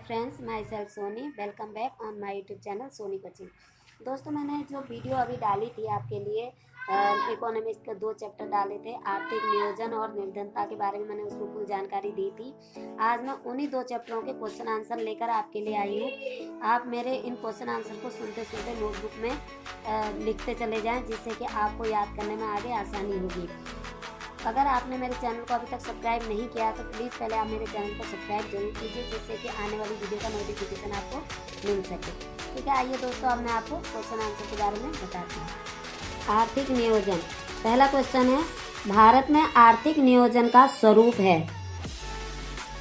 Friends, my self Soni. Welcome back on my YouTube channel Soni coaching. दोस्तों, मैंने जो video अभी डाली थी आपके लिए इकोनॉमिक्स के 2 चैप्टर डाले थे। आर्थिक नियोजन और निर्धनता के बारे में मैंने उसमें फुल जानकारी दी थी। आज मैं उन्हीं 2 चैप्टरों के क्वेश्चन आंसर लेकर आपके लिए आई हूँ। आप मेरे इन क्वेश्चन आंसर को सुनते सुनते नोटबुक में लिखते चले जाएँ, जिससे कि आपको याद करने में आगे आसानी होगी। अगर आपने मेरे चैनल को अभी तक सब्सक्राइब नहीं किया तो प्लीज़ पहले आप मेरे चैनल को सब्सक्राइब जरूर कीजिए, जिससे कि आने वाली वीडियो का नोटिफिकेशन आपको मिल सके। ठीक है, आइए दोस्तों, अब मैं आपको क्वेश्चन आंसर के बारे में बताती हूँ। आर्थिक नियोजन। पहला क्वेश्चन है, भारत में आर्थिक नियोजन का स्वरूप है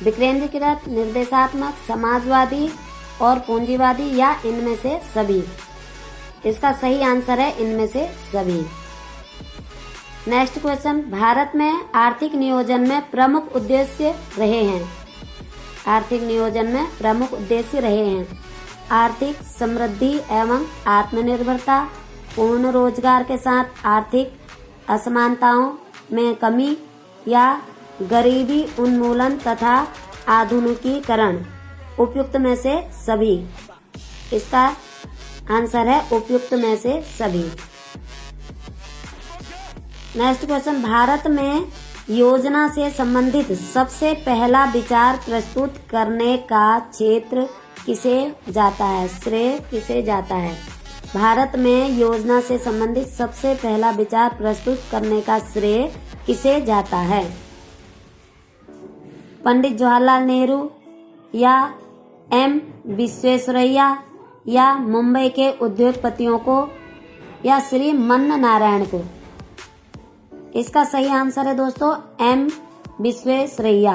विकेंद्रीकृत, निर्देशात्मक, समाजवादी और पूंजीवादी, या इनमें से सभी। इसका सही आंसर है इनमें से सभी। नेक्स्ट क्वेश्चन, भारत में आर्थिक नियोजन में प्रमुख उद्देश्य रहे हैं। आर्थिक नियोजन में प्रमुख उद्देश्य रहे हैं आर्थिक समृद्धि एवं आत्मनिर्भरता, पूर्ण रोजगार के साथ आर्थिक असमानताओं में कमी, या गरीबी उन्मूलन तथा आधुनिकीकरण। उपयुक्त में से सभी। इसका आंसर है उपयुक्त में से सभी। नेक्स्ट क्वेश्चन, भारत में योजना से संबंधित सबसे पहला विचार प्रस्तुत करने का क्षेत्र किसे जाता है, श्रेय किसे जाता है। भारत में योजना से संबंधित सबसे पहला विचार प्रस्तुत करने का श्रेय किसे जाता है। पंडित जवाहरलाल नेहरू, या एम विश्वेश्वरैया, या मुंबई के उद्योगपतियों को, या श्री मन्न नारायण को। इसका सही आंसर है दोस्तों M Visvesvaraya.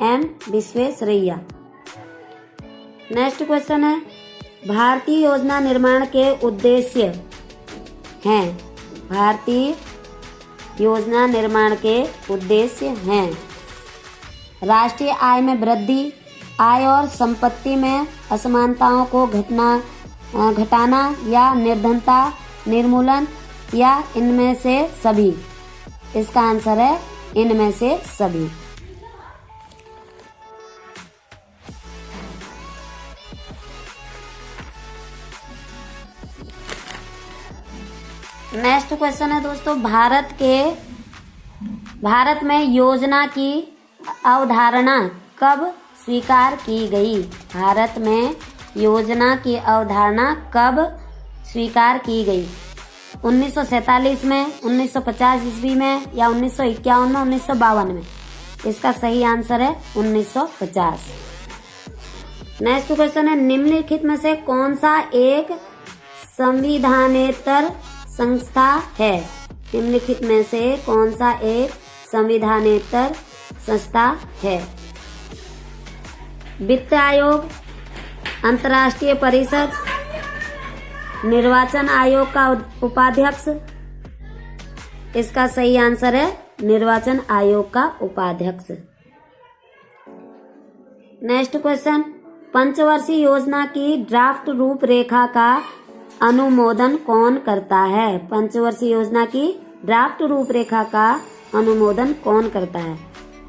M Visvesvaraya. Next question है, भारतीय योजना निर्माण के उद्देश्य हैं। भारतीय योजना निर्माण के उद्देश्य हैं राष्ट्रीय आय में वृद्धि, आय और संपत्ति में असमानताओं को घटाना, या निर्धनता निर्मूलन, या इनमें से सभी। इसका आंसर है इनमें से सभी। नेक्स्ट क्वेश्चन है दोस्तों, भारत में योजना की अवधारणा कब स्वीकार की गई। भारत में योजना की अवधारणा कब स्वीकार की गई। 1947 में, 1950 ईस्वी में, या 1951 में, 1952 में। इसका सही आंसर है 1950। नेक्स्ट क्वेश्चन है, निम्नलिखित में से कौन सा एक संविधानेतर संस्था है। निम्नलिखित में से कौन सा एक संविधानेतर संस्था है। वित्त आयोग, अंतर्राष्ट्रीय परिषद, निर्वाचन आयोग का उपाध्यक्ष। इसका सही आंसर है निर्वाचन आयोग का उपाध्यक्ष। नेक्स्ट क्वेश्चन, पंचवर्षीय योजना की ड्राफ्ट रूपरेखा का अनुमोदन कौन करता है। पंचवर्षीय योजना की ड्राफ्ट रूपरेखा का अनुमोदन कौन करता है।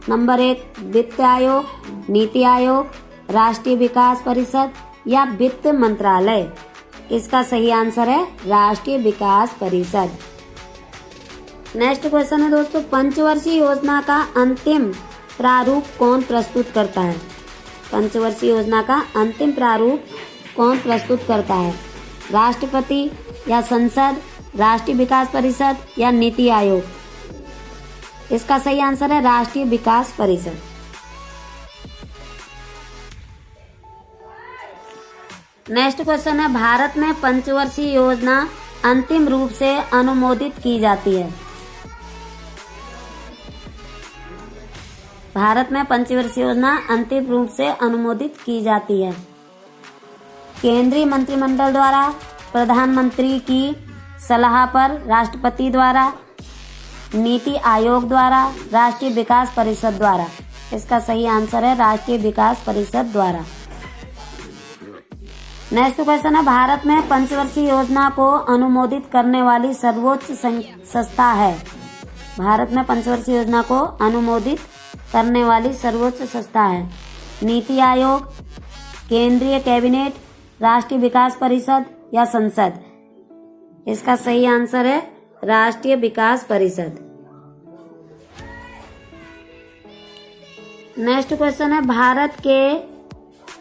नंबर 1 वित्त आयोग, नीति आयोग, राष्ट्रीय विकास परिषद, या वित्त मंत्रालय। इसका सही आंसर है राष्ट्रीय विकास परिषद। नेक्स्ट क्वेश्चन है दोस्तों, पंचवर्षीय योजना का अंतिम प्रारूप कौन प्रस्तुत करता है। पंचवर्षीय योजना का अंतिम प्रारूप कौन प्रस्तुत करता है। राष्ट्रपति, या संसद, राष्ट्रीय विकास परिषद, या नीति आयोग। इसका सही आंसर है राष्ट्रीय विकास परिषद। नेक्स्ट क्वेश्चन है, भारत में पंचवर्षीय योजना अंतिम रूप से अनुमोदित की जाती है। भारत में पंचवर्षीय योजना अंतिम रूप से अनुमोदित की जाती है केंद्रीय मंत्रिमंडल द्वारा, प्रधानमंत्री की सलाह पर, राष्ट्रपति द्वारा, नीति आयोग द्वारा, राष्ट्रीय विकास परिषद द्वारा। इसका सही आंसर है राष्ट्रीय विकास परिषद द्वारा। नेक्स्ट क्वेश्चन है, भारत में पंचवर्षीय योजना को अनुमोदित करने वाली सर्वोच्च संस्था है। भारत में पंचवर्षीय योजना को अनुमोदित करने वाली सर्वोच्च संस्था है नीति आयोग, केंद्रीय कैबिनेट, राष्ट्रीय विकास परिषद या संसद? इसका सही आंसर है राष्ट्रीय विकास परिषद। नेक्स्ट क्वेश्चन है भारत के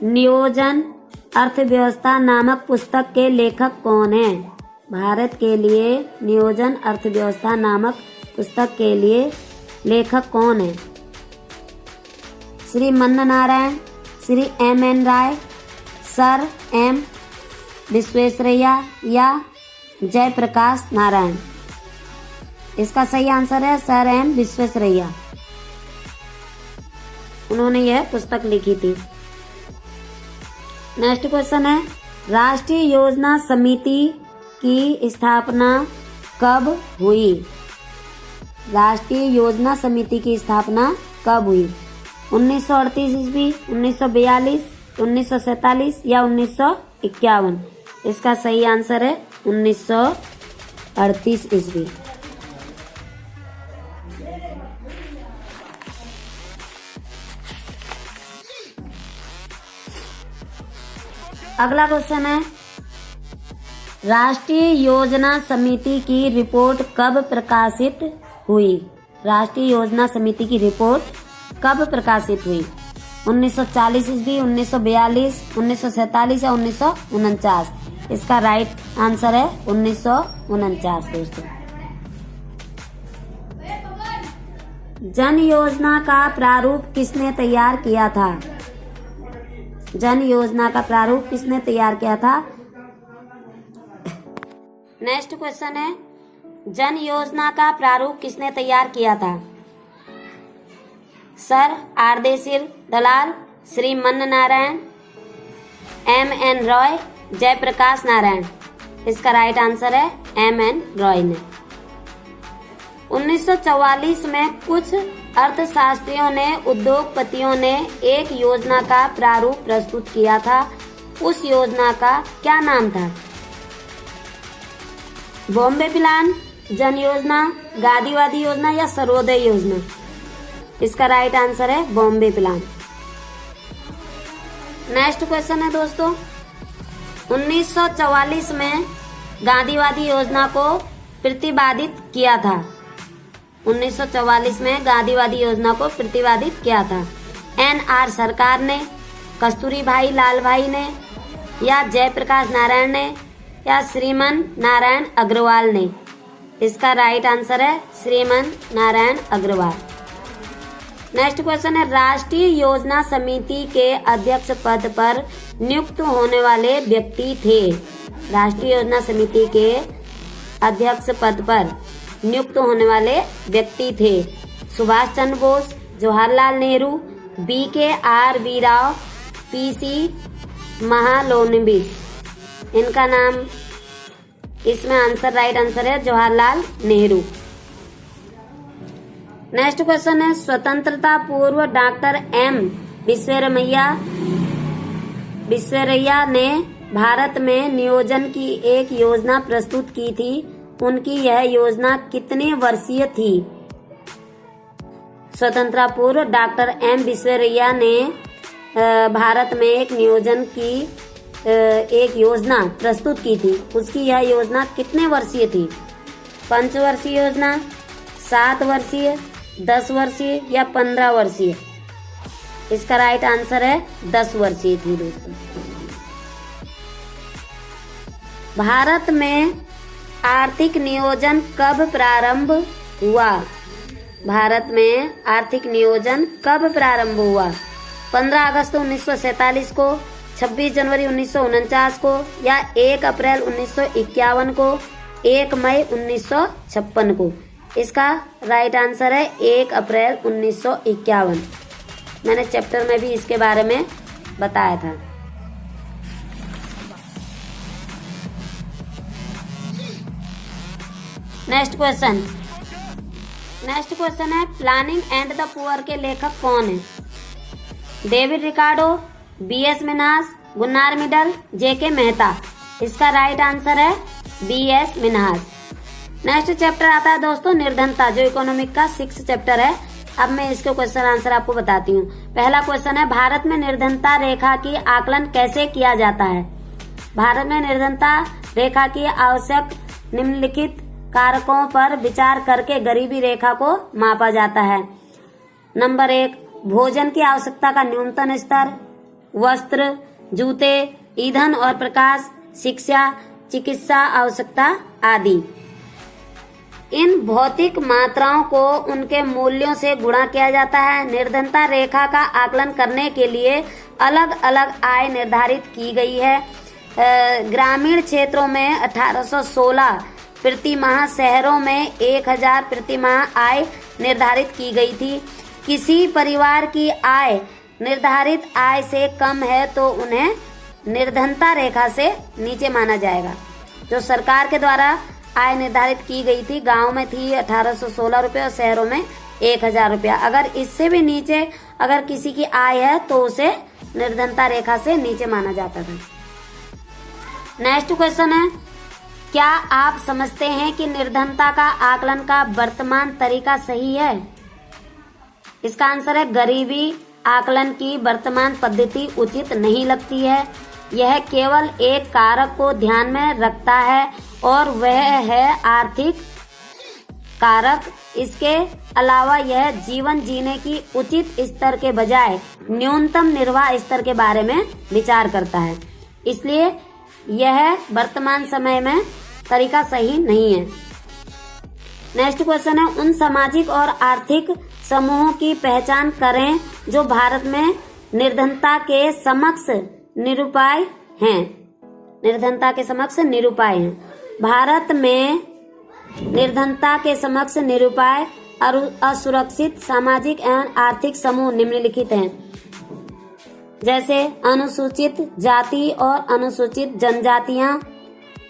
नियोजन अर्थव्यवस्था नामक पुस्तक के लेखक कौन है? भारत के लिए नियोजन अर्थव्यवस्था नामक पुस्तक के लिए लेखक कौन है? श्री मन्ना नारायण, श्री M.N. राय, सर M. विश्वेश्वरैया या जयप्रकाश नारायण? इसका सही आंसर है सर M. विश्वेश्वरैया। उन्होंने यह पुस्तक लिखी थी। नेक्स्ट क्वेश्चन है राष्ट्रीय योजना समिति की स्थापना कब हुई? राष्ट्रीय योजना समिति की स्थापना कब हुई? 1938 ईस्वी, 1942, 1947 या 1951? इसका सही आंसर है 1938 ईस्वी। अगला क्वेश्चन है राष्ट्रीय योजना समिति की रिपोर्ट कब प्रकाशित हुई? राष्ट्रीय योजना समिति की रिपोर्ट कब प्रकाशित हुई? 1940 ईस्वी, 1942, 1947 या 1949? इसका राइट आंसर है 1949 दोस्तों। जन योजना का प्रारूप किसने तैयार किया था? जन योजना का प्रारूप किसने तैयार किया था? नेक्स्ट क्वेश्चन है जन योजना का प्रारूप किसने तैयार किया था? सर आरदेशिर दलाल, श्री मन्ना नारायण, M.N. रॉय, जयप्रकाश नारायण? इसका राइट आंसर है M.N. रॉय ने। 1944 में कुछ अर्थशास्त्रियों ने उद्योगपतियों ने एक योजना का प्रारूप प्रस्तुत किया था। उस योजना का क्या नाम था? बॉम्बे प्लान, जन योजना, गांधीवादी योजना या सर्वोदय योजना? इसका राइट आंसर है बॉम्बे प्लान। नेक्स्ट क्वेश्चन है दोस्तों 1944 में गांधीवादी योजना को प्रतिपादित किया था। 1944 में गांधीवादी योजना को प्रतिपादित किया था N.R. सरकार ने, कस्तूरी भाई लाल भाई ने या जयप्रकाश नारायण ने या श्रीमन नारायण अग्रवाल ने? इसका राइट आंसर है श्रीमन नारायण अग्रवाल। नेक्स्ट क्वेश्चन है राष्ट्रीय योजना समिति के अध्यक्ष पद पर नियुक्त होने वाले व्यक्ति थे। राष्ट्रीय योजना समिति के अध्यक्ष पद पर नियुक्त होने वाले व्यक्ति थे सुभाष चंद्र बोस, जवाहरलाल नेहरू, B.K.R.V. राव, P.C. महालोनबिस? इनका नाम इसमें आंसर राइट आंसर है जवाहरलाल नेहरू। नेक्स्ट क्वेश्चन है स्वतंत्रता पूर्व डॉक्टर M. विश्वेश्वरैया ने भारत में नियोजन की एक योजना प्रस्तुत की थी। उनकी यह योजना कितने वर्षीय थी? स्वतंत्रता पूर्व डॉक्टर M. विश्वेश्वरैया ने भारत में एक नियोजन की एक योजना प्रस्तुत की थी। उसकी यह योजना कितने वर्षीय थी? 5 वर्षीय योजना, 7 वर्षीय, 10 वर्षीय या 15 वर्षीय? इसका राइट आंसर है 10 वर्षीय थी दोस्तों। भारत में आर्थिक नियोजन कब प्रारंभ हुआ? भारत में आर्थिक नियोजन कब प्रारंभ हुआ? 15 अगस्त 1947 को, 26 जनवरी 1949 को या 1 अप्रैल 1951 को, 1 मई 1956 को? इसका राइट आंसर है 1 अप्रैल 1951। मैंने चैप्टर में भी इसके बारे में बताया था। नेक्स्ट क्वेश्चन है प्लानिंग एंड द पुअर के लेखक कौन है? David Ricardo, B.S. Minhas, Gunnar Myrdal, J.K. Mehta? इसका राइट आंसर है B.S. मिन्हास। नेक्स्ट चैप्टर आता है दोस्तों निर्धनता, जो इकोनॉमिक का 6th चैप्टर है। अब मैं इसके क्वेश्चन आंसर आपको बताती हूँ। पहला क्वेश्चन है, भारत में निर्धनता रेखा की आकलन कैसे किया जाता है? भारत में निर्धनता रेखा की आवश्यक निम्नलिखित कारकों पर विचार करके गरीबी रेखा को मापा जाता है। नंबर 1, भोजन की आवश्यकता का न्यूनतम स्तर, वस्त्र, जूते, ईंधन और प्रकाश, शिक्षा, चिकित्सा आवश्यकता आदि। इन भौतिक मात्राओं को उनके मूल्यों से गुणा किया जाता है। निर्धनता रेखा का आकलन करने के लिए अलग अलग आय निर्धारित की गई है। ग्रामीण क्षेत्रों में 1816 प्रति माह, शहरों में 1000 प्रति माह आय निर्धारित की गई थी। किसी परिवार की आय निर्धारित आय से कम है तो उन्हें निर्धनता रेखा से नीचे माना जाएगा। जो सरकार के द्वारा आय निर्धारित की गई थी, गांव में थी 1816 रुपये और शहरों में 1000 रुपया। अगर इससे भी नीचे अगर किसी की आय है तो उसे निर्धनता रेखा से नीचे माना जाता था। नेक्स्ट क्वेश्चन है, क्या आप समझते हैं कि निर्धनता का आकलन का वर्तमान तरीका सही है? इसका आंसर है, गरीबी आकलन की वर्तमान पद्धति उचित नहीं लगती है। यह केवल एक कारक को ध्यान में रखता है और वह है आर्थिक कारक। इसके अलावा यह जीवन जीने की उचित स्तर के बजाय न्यूनतम निर्वाह स्तर के बारे में विचार करता है। इसलिए यह वर्तमान समय में तरीका सही नहीं है। नेक्स्ट क्वेश्चन है, उन सामाजिक और आर्थिक समूहों की पहचान करें जो भारत में निर्धनता के समक्ष निरूपाय हैं। निर्धनता के समक्ष निरूपाय हैं। भारत में निर्धनता के समक्ष निरूपाय असुरक्षित सामाजिक एवं आर्थिक समूह निम्नलिखित हैं, जैसे अनुसूचित जाति और अनुसूचित जनजातियां।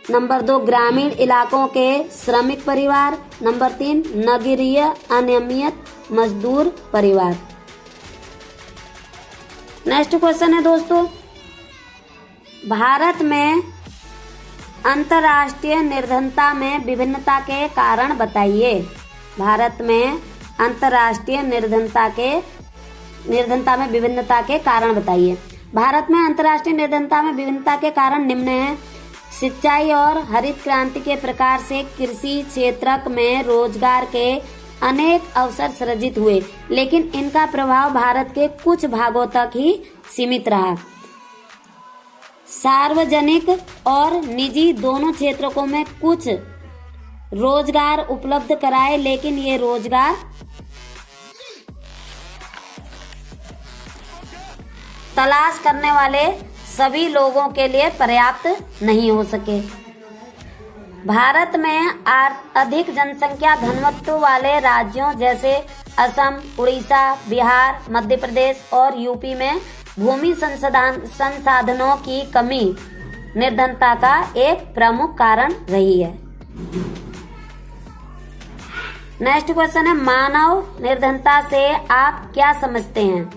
नंबर 2, ग्रामीण इलाकों के श्रमिक परिवार। नंबर 3, नगरीय अनियमित मजदूर परिवार। नेक्स्ट क्वेश्चन है दोस्तों, भारत में अंतर्राष्ट्रीय निर्धनता में विभिन्नता के कारण बताइए। भारत में अंतर्राष्ट्रीय निर्धनता में विभिन्नता के कारण बताइए। भारत में अंतर्राष्ट्रीय निर्धनता में विभिन्नता के कारण निम्न हैं। सिंचाई और हरित क्रांति के प्रकार से कृषि क्षेत्र में रोजगार के अनेक अवसर सृजित हुए, लेकिन इनका प्रभाव भारत के कुछ भागों तक ही सीमित रहा। सार्वजनिक और निजी दोनों क्षेत्रों में कुछ रोजगार उपलब्ध कराए, लेकिन ये रोजगार तलाश करने वाले सभी लोगों के लिए पर्याप्त नहीं हो सके। भारत में अधिक जनसंख्या घनत्व वाले राज्यों जैसे असम, उड़ीसा, बिहार, मध्य प्रदेश और यूपी में भूमि संसाधनों की कमी निर्धनता का एक प्रमुख कारण रही है। नेक्स्ट क्वेश्चन है, मानव निर्धनता से आप क्या समझते हैं?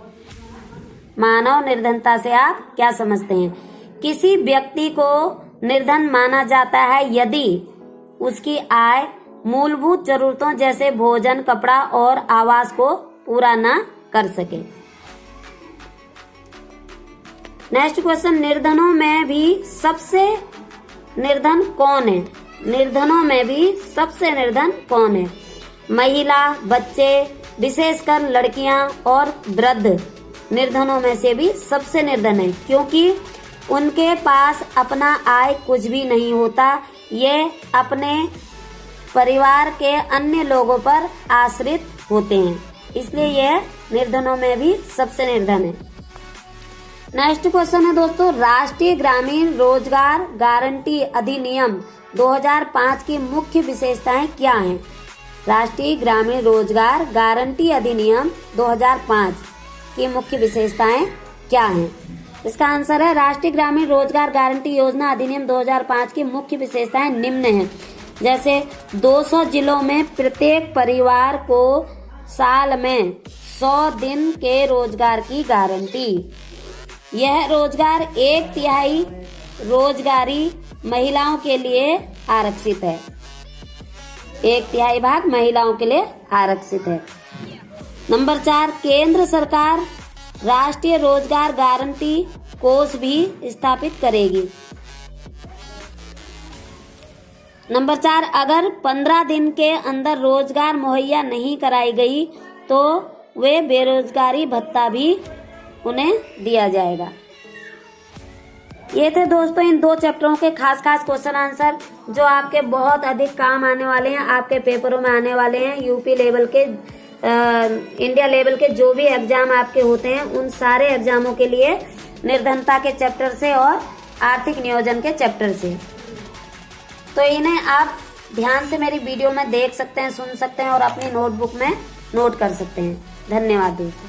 मानव निर्धनता से आप क्या समझते हैं? किसी व्यक्ति को निर्धन माना जाता है यदि उसकी आय मूलभूत जरूरतों जैसे भोजन, कपड़ा और आवास को पूरा न कर सके। नेक्स्ट क्वेश्चन, निर्धनों में भी सबसे निर्धन कौन है? निर्धनों में भी सबसे निर्धन कौन है? महिला, बच्चे, विशेषकर लड़कियां और वृद्ध निर्धनों में से भी सबसे निर्धन है, क्योंकि उनके पास अपना आय कुछ भी नहीं होता। ये अपने परिवार के अन्य लोगों पर आश्रित होते हैं, इसलिए यह निर्धनों में भी सबसे निर्धन है। नेक्स्ट क्वेश्चन है दोस्तों, राष्ट्रीय ग्रामीण रोजगार गारंटी अधिनियम 2005 की मुख्य विशेषताएं क्या हैं? राष्ट्रीय ग्रामीण रोजगार गारंटी अधिनियम 2005 की मुख्य विशेषताएं क्या हैं? इसका आंसर है, राष्ट्रीय ग्रामीण रोजगार गारंटी योजना अधिनियम 2005 की मुख्य विशेषताएं निम्न हैं, जैसे 200 जिलों में प्रत्येक परिवार को साल में 100 दिन के रोजगार की गारंटी। यह रोजगार 1/3 रोजगारी महिलाओं के लिए आरक्षित है। 1/3 भाग महिलाओं के लिए आरक्षित है। नंबर 4, केंद्र सरकार राष्ट्रीय रोजगार गारंटी कोष भी स्थापित करेगी। नंबर 4, अगर 15 दिन के अंदर रोजगार मुहैया नहीं कराई गई तो वे बेरोजगारी भत्ता भी उन्हें दिया जाएगा। ये थे दोस्तों इन 2 चैप्टरों के खास क्वेश्चन आंसर जो आपके बहुत अधिक काम आने वाले हैं, आपके पेपरों में आने वाले हैं। यूपी लेवल के, इंडिया लेवल के जो भी एग्जाम आपके होते हैं उन सारे एग्जामों के लिए निर्धनता के चैप्टर से और आर्थिक नियोजन के चैप्टर से। तो इन्हें आप ध्यान से मेरी वीडियो में देख सकते हैं, सुन सकते हैं और अपनी नोटबुक में नोट कर सकते हैं। धन्यवाद दोस्तों।